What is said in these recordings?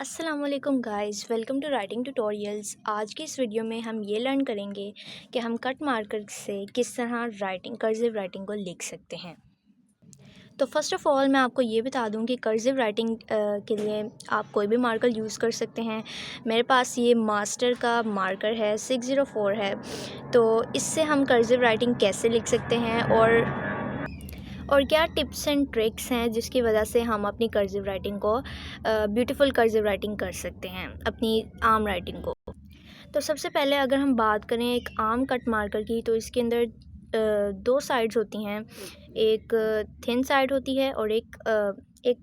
अस्सलामुअलैकुम guys, welcome to writing tutorials. आज की इस वीडियो में हम ये लर्न करेंगे कि हम कट मार्कर से किस तरह कर्सिव राइटिंग को लिख सकते हैं। तो फर्स्ट ऑफ़ ऑल मैं आपको ये बता दूं कि कर्सिव राइटिंग के लिए आप कोई भी मार्कर यूज़ कर सकते हैं। मेरे पास ये मास्टर का मार्कर है, 604 है। तो इससे हम कर्सिव राइटिंग कैसे लिख सकते हैं और क्या टिप्स एंड ट्रिक्स हैं जिसकी वजह से हम अपनी कर्सिव राइटिंग को ब्यूटीफुल कर्सिव राइटिंग कर सकते हैं, अपनी आम राइटिंग को। तो सबसे पहले अगर हम बात करें एक आम कट मार्कर की, तो इसके अंदर दो साइड्स होती हैं। एक थिन साइड होती है और एक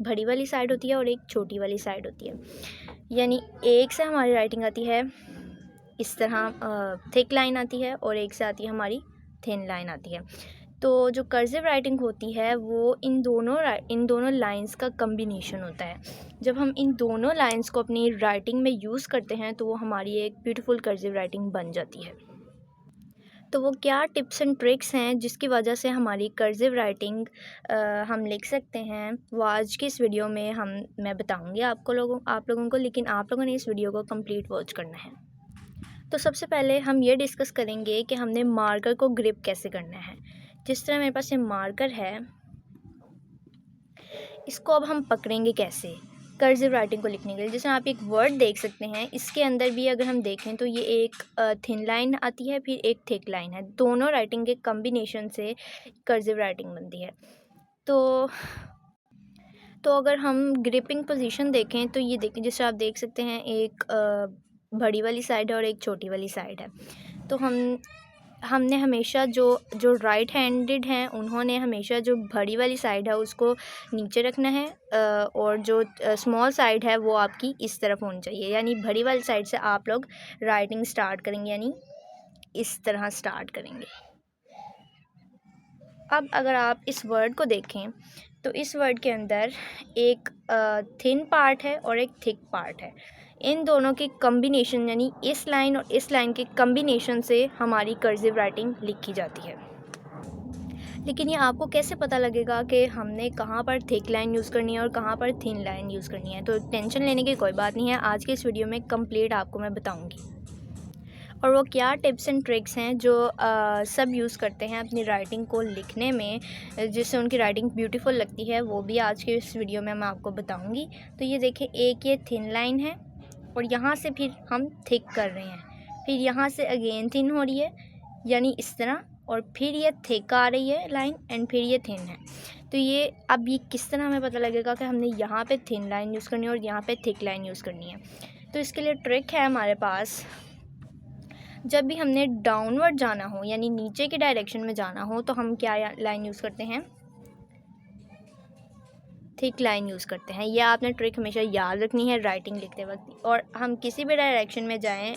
बड़ी वाली साइड होती है और एक छोटी वाली साइड होती है। यानी एक से हमारी राइटिंग आती है इस तरह, थिक लाइन आती है, और एक से आती है हमारी थिन लाइन आती है। तो जो कर्सिव राइटिंग होती है वो इन दोनों लाइंस का कम्बिनेशन होता है। जब हम इन दोनों लाइंस को अपनी राइटिंग में यूज़ करते हैं तो वो हमारी एक ब्यूटीफुल कर्सिव राइटिंग बन जाती है। तो वो क्या टिप्स एंड ट्रिक्स हैं जिसकी वजह से हमारी कर्सिव राइटिंग हम लिख सकते हैं, वो आज की इस वीडियो में मैं बताऊंगी आप लोगों को, लेकिन आप लोगों ने इस वीडियो को कंप्लीट वॉच करना है। तो सबसे पहले हम ये डिस्कस करेंगे कि हमने मार्कर को ग्रिप कैसे करना है। जिस तरह मेरे पास ये मार्कर है, इसको अब हम पकड़ेंगे कैसे कर्सिव राइटिंग को लिखने के लिए। जैसे आप एक वर्ड देख सकते हैं, इसके अंदर भी अगर हम देखें तो ये एक थिन लाइन आती है, फिर एक थिक लाइन है। दोनों राइटिंग के कम्बिनेशन से कर्सिव राइटिंग बनती है। तो अगर हम ग्रिपिंग पोजीशन देखें तो ये देखें, जैसे आप देख सकते हैं, एक बड़ी वाली साइड है और एक छोटी वाली साइड है। तो हमने हमेशा जो राइट हैंडेड हैं उन्होंने हमेशा जो बड़ी वाली साइड है उसको नीचे रखना है, और जो स्मॉल साइड है वो आपकी इस तरफ होनी चाहिए। यानी बड़ी वाली साइड से आप लोग राइटिंग स्टार्ट करेंगे, यानी इस तरह स्टार्ट करेंगे। अब अगर आप इस वर्ड को देखें तो इस वर्ड के अंदर एक थिन पार्ट है और एक थिक पार्ट है। इन दोनों के कम्बिनेशन, यानी इस लाइन और इस लाइन के कम्बिनेशन से हमारी कर्सिव राइटिंग लिखी जाती है। लेकिन ये आपको कैसे पता लगेगा कि हमने कहाँ पर थिक लाइन यूज़ करनी है और कहाँ पर थिन लाइन यूज़ करनी है? तो टेंशन लेने की कोई बात नहीं है, आज के इस वीडियो में कंप्लीट आपको मैं बताऊँगी। और वो क्या टिप्स एंड ट्रिक्स हैं जो सब यूज़ करते हैं अपनी राइटिंग को लिखने में, जिससे उनकी राइटिंग ब्यूटीफुल लगती है, वो भी आज के इस वीडियो में मैं आपको बताऊंगी। तो ये देखिए, एक ये थिन लाइन है और यहाँ से फिर हम थिक कर रहे हैं, फिर यहाँ से अगेन थिन हो रही है, यानी इस तरह, और फिर ये थिक आ रही है लाइन, एंड फिर ये थिन है। तो ये किस तरह हमें पता लगेगा कि हमने यहाँ पे थिन लाइन यूज़ करनी है और यहाँ पे थिक लाइन यूज़ करनी है? तो इसके लिए ट्रिक है हमारे पास। जब भी हमने डाउनवर्ड जाना हो, यानी नीचे के डायरेक्शन में जाना हो, तो हम क्या लाइन यूज़ करते हैं? थिक लाइन यूज़ करते हैं। यह आपने ट्रिक हमेशा याद रखनी है राइटिंग लिखते वक्त। और हम किसी भी डायरेक्शन में जाएं,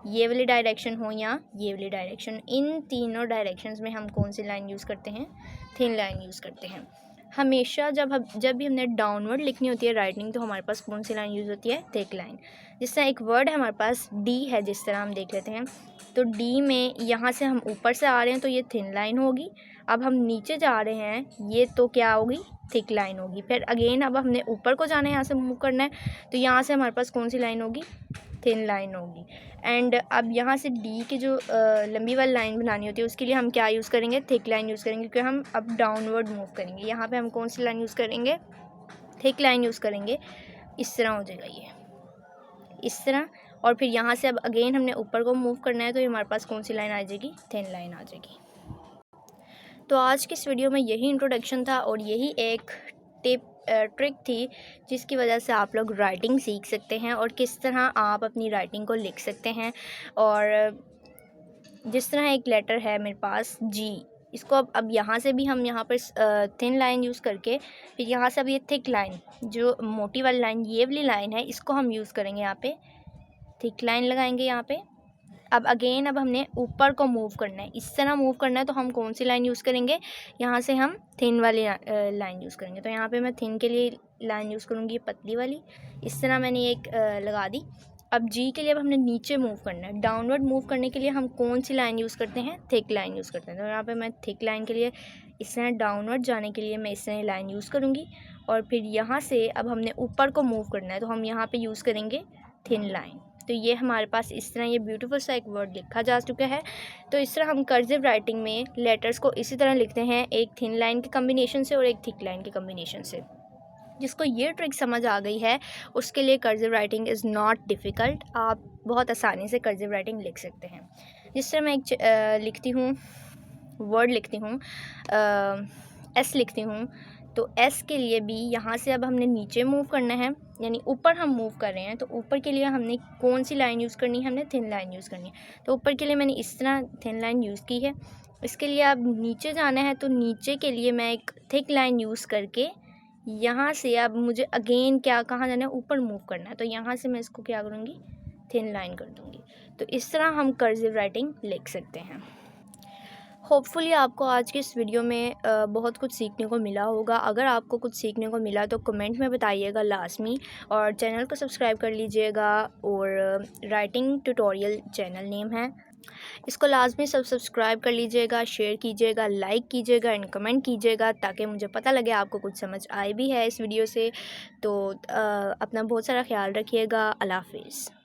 ये वाली डायरेक्शन हो या ये वाली डायरेक्शन, इन तीनों डायरेक्शंस में हम कौन सी लाइन यूज़ करते हैं? थिन लाइन यूज़ करते हैं हमेशा। जब भी हमने डाउनवर्ड लिखनी होती है राइटिंग, तो हमारे पास कौन सी लाइन यूज़ होती है? Thick line. जिस तरह एक वर्ड है हमारे पास डी है, जिस तरह हम देख लेते हैं, तो डी में यहाँ से हम ऊपर से आ रहे हैं तो ये थिन लाइन होगी। अब हम नीचे जा रहे हैं, ये तो क्या होगी? थिक लाइन होगी। फिर अगेन अब हमने ऊपर को जाना है, यहाँ से मूव करना है, तो यहाँ से हमारे पास कौन सी लाइन होगी? थिन लाइन होगी। एंड अब यहाँ से डी की जो लंबी वाली लाइन बनानी होती है, उसके लिए हम क्या यूज़ करेंगे? थिक लाइन यूज़ करेंगे, क्योंकि हम अब डाउनवर्ड मूव करेंगे। यहाँ पे हम कौन सी लाइन यूज़ करेंगे? थिक लाइन यूज़ करेंगे। इस तरह हो जाएगा ये, इस तरह। और फिर यहाँ से अब अगेन हमने ऊपर को मूव करना है, तो हमारे पास कौन सी लाइन आ जाएगी? थिन लाइन आ जाएगी। तो आज की इस वीडियो में यही इंट्रोडक्शन था और यही एक ट्रिक थी जिसकी वजह से आप लोग राइटिंग सीख सकते हैं और किस तरह आप अपनी राइटिंग को लिख सकते हैं। और जिस तरह एक लेटर है मेरे पास जी, इसको अब यहाँ से भी हम यहाँ पर थिन लाइन यूज़ करके, फिर यहाँ से अब ये थिक लाइन, जो मोटी वाली लाइन, ये वाली लाइन है, इसको हम यूज़ करेंगे। यहाँ पे थिक लाइन लगाएंगे यहाँ पे। अब अगेन अब हमने ऊपर को मूव करना है, इस तरह मूव करना है, तो हम कौन सी लाइन यूज़ करेंगे? यहाँ से हम थिन वाली लाइन यूज़ करेंगे। तो यहाँ पे मैं थिन के लिए लाइन यूज़ करूँगी, पतली वाली। इस तरह मैंने एक लगा दी। अब जी के लिए अब हमने नीचे मूव करना है, डाउनवर्ड मूव करने के लिए हम कौन सी लाइन यूज़ करते हैं? थिक लाइन यूज़ करते हैं। तो यहाँ पे मैं थिक लाइन के लिए इस तरह डाउनवर्ड जाने के लिए मैं इस तरह लाइन यूज़ करूँगी। और फिर यहाँ से अब हमने ऊपर को मूव करना है, तो हम यहाँ पे यूज़ करेंगे थिन लाइन। तो ये हमारे पास इस तरह ये ब्यूटीफुल सा एक वर्ड लिखा जा चुका है। तो इस तरह हम कर्सिव राइटिंग में लेटर्स को इसी तरह लिखते हैं, एक थिन लाइन के कम्बिनेशन से और एक थिक लाइन के कम्बिनेशन से। जिसको ये ट्रिक समझ आ गई है उसके लिए cursive writing is not difficult, आप बहुत आसानी से कर्सिव राइटिंग लिख सकते हैं। जिस तरह मैं एक लिखती हूँ, वर्ड लिखती हूँ, एस लिखती हूँ, तो एस के लिए भी यहाँ से अब हमने नीचे मूव करना है, यानी ऊपर हम मूव कर रहे हैं। तो ऊपर के लिए हमने कौन सी लाइन यूज़ करनी है, हमने थिन लाइन यूज़ करनी है। तो ऊपर के लिए मैंने इस तरह थिन लाइन यूज़ की है। इसके लिए अब नीचे जाना है, तो नीचे के लिए मैं एक थिक लाइन यूज़ करके यहाँ से अब मुझे अगेन क्या कहाँ जाना है, ऊपर मूव करना है। तो यहाँ से मैं इसको क्या करूँगी, थिन लाइन कर दूँगी। तो इस तरह हम कर्सिव राइटिंग लिख सकते हैं। होपफुली आपको आज के इस वीडियो में बहुत कुछ सीखने को मिला होगा। अगर आपको कुछ सीखने को मिला तो कमेंट में बताइएगा लाज़मी, और चैनल को सब्सक्राइब कर लीजिएगा। और राइटिंग ट्यूटोरियल चैनल नेम है, इसको लाज़मी सब सब्सक्राइब कर लीजिएगा, शेयर कीजिएगा, लाइक कीजिएगा एंड कमेंट कीजिएगा, ताकि मुझे पता लगे आपको कुछ समझ आई भी है इस वीडियो से। तो अपना बहुत सारा ख्याल रखिएगा। अल्लाह हाफ़िज़।